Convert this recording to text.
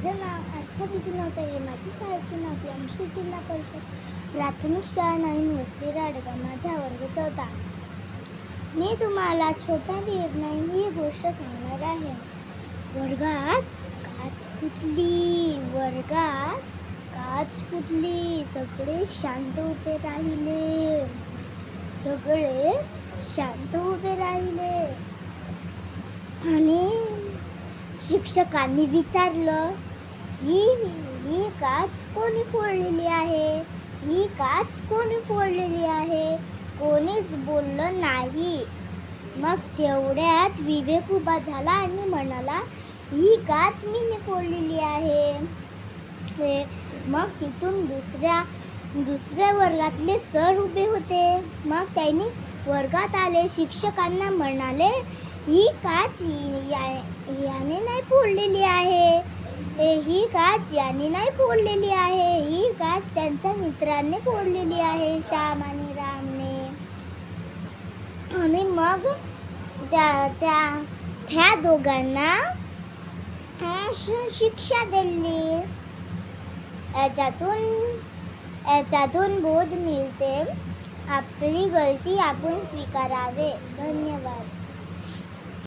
माझं नाव आस्था विधी नव्हतं. माझी शाळेचे नाव पी जिल्हा परिषद प्राथमिक शाळा नवीन वस्ती राडगाव. माझा वर्ग 14. मी तुम्हाला छोटा निर्णय ही गोष्ट सांगणार आहे. वर्गात काच फुटली. सगळे शांत उभे राहिले. आणि शिक्षकांनी विचारलं, ही काच कोणी फोडलेली आहे? कोणीच बोललं नाही. मग तेवढ्यात विवेक उभा झाला आणि म्हणाला, ही काच मीने फोडलेली आहे. मग तिथून दुसऱ्या वर्गातले सर उभे होते. मग त्यांनी वर्गात आले. शिक्षकांना म्हणाले, ही काच याने नाही फोडलेली आहे. ही काच त्यांच्या मित्राने फोडलेली आहे, श्याम आणि रामने. आणि मग त्या दोघांना शिक्षा दिली. याच्यातून बोध मिळते, आपली गलती आपण स्वीकारावे. धन्यवाद.